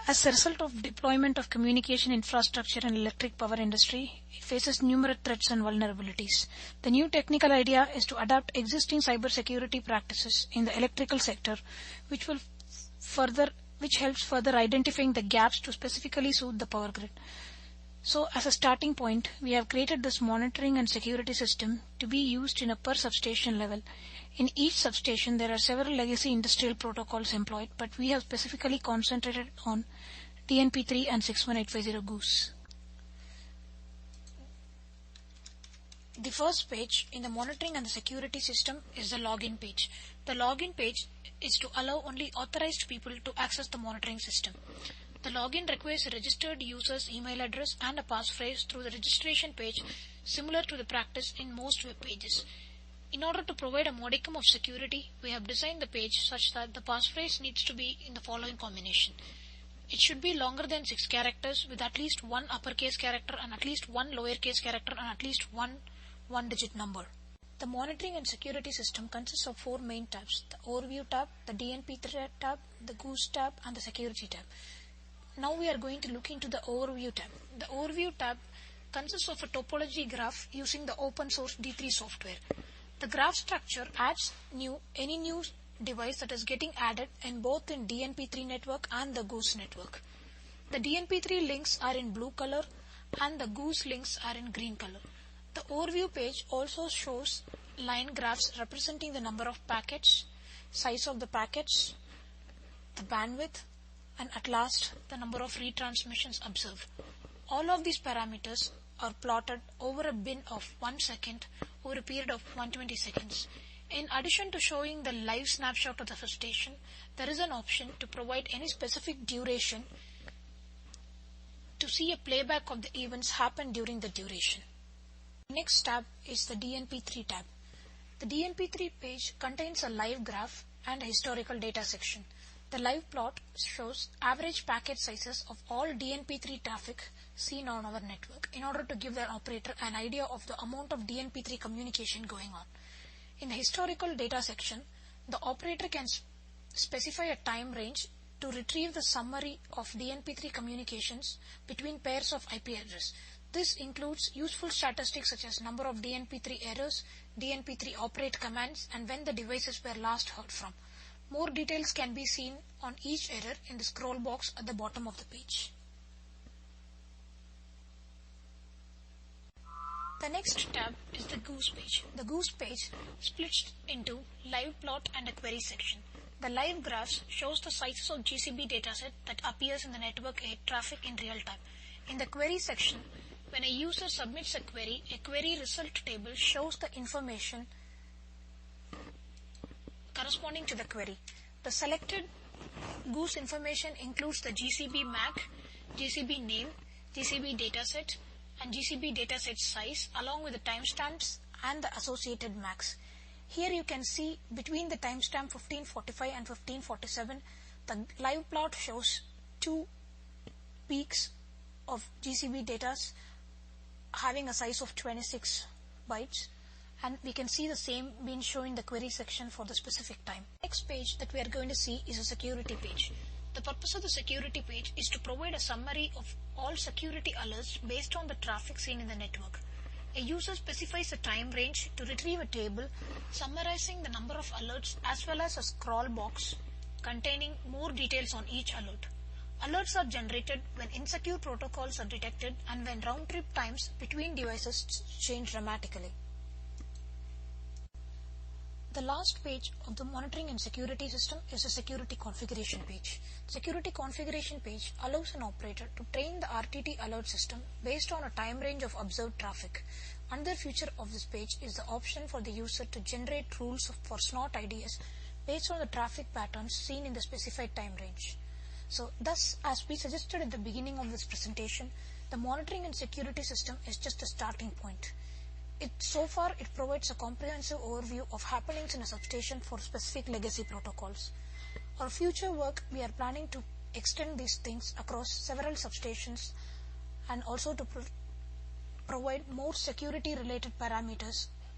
As a result of deployment of communication infrastructure in electric power industry, it faces numerous threats and vulnerabilities. The new technical idea is to adapt existing cybersecurity practices in the electrical sector, which helps further identifying the gaps to specifically suit the power grid. So as a starting point, we have created this monitoring and security system to be used in a per substation level. In each substation, there are several legacy industrial protocols employed, but we have specifically concentrated on DNP3 and 61850 Goose. The first page in the monitoring and the security system is the login page. The login page is to allow only authorized people to access the monitoring system. The login requires a registered user's email address and a passphrase through the registration page, similar to the practice in most web pages. In order to provide a modicum of security, we have designed the page such that the passphrase needs to be in the following combination. It should be longer than 6 characters with at least one uppercase character and at least one lowercase character and at least one one-digit number. The monitoring and security system consists of 4 main tabs: the Overview tab, the DNP3 tab, the Goose tab, and the Security tab. Now we are going to look into the Overview tab. The Overview tab consists of a topology graph using the open source D3 software. The graph structure adds any new device that is getting added in both in DNP3 network and the Goose network. The DNP3 links are in blue color and the Goose links are in green color. The Overview page also shows line graphs representing the number of packets, size of the packets, the bandwidth, and at last the number of retransmissions observed. All of these parameters are plotted over a bin of 1 second over a period of 120 seconds. In addition to showing the live snapshot of the substation, there is an option to provide any specific duration to see a playback of the events happen during the duration. The next tab is the DNP3 tab. The DNP3 page contains a live graph and a historical data section. The live plot shows average packet sizes of all DNP3 traffic seen on our network in order to give the operator an idea of the amount of DNP3 communication going on. In the historical data section, the operator can specify a time range to retrieve the summary of DNP3 communications between pairs of IP address. This includes useful statistics such as number of DNP3 errors, DNP3 operate commands, and when the devices were last heard from. More details can be seen on each error in the scroll box at the bottom of the page. The next tab is the Goose page. The Goose page splits into live plot and a query section. The live graphs shows the sizes of GCB dataset that appears in the network traffic in real time. In the query section, when a user submits a query result table shows the information corresponding to the query. The selected Goose information includes the GCB MAC, GCB name, GCB dataset, and GCB dataset size along with the timestamps and the associated MACs. Here you can see between the timestamp 1545 and 1547, the live plot shows 2 peaks of GCB data having a size of 26 bytes. And we can see the same being shown in the query section for the specific time. Next page that we are going to see is a security page. The purpose of the security page is to provide a summary of all security alerts based on the traffic seen in the network. A user specifies a time range to retrieve a table summarizing the number of alerts as well as a scroll box containing more details on each alert. Alerts are generated when insecure protocols are detected and when round-trip times between devices change dramatically. The last page of the monitoring and security system is a security configuration page. Security configuration page allows an operator to train the RTT alert system based on a time range of observed traffic. Another feature of this page is the option for the user to generate rules for slot IDs based on the traffic patterns seen in the specified time range. So thus, as we suggested at the beginning of this presentation, the monitoring and security system is just a starting point. So far, it provides a comprehensive overview of happenings in a substation for specific legacy protocols. For future work, we are planning to extend these things across several substations and also to provide more security-related parameters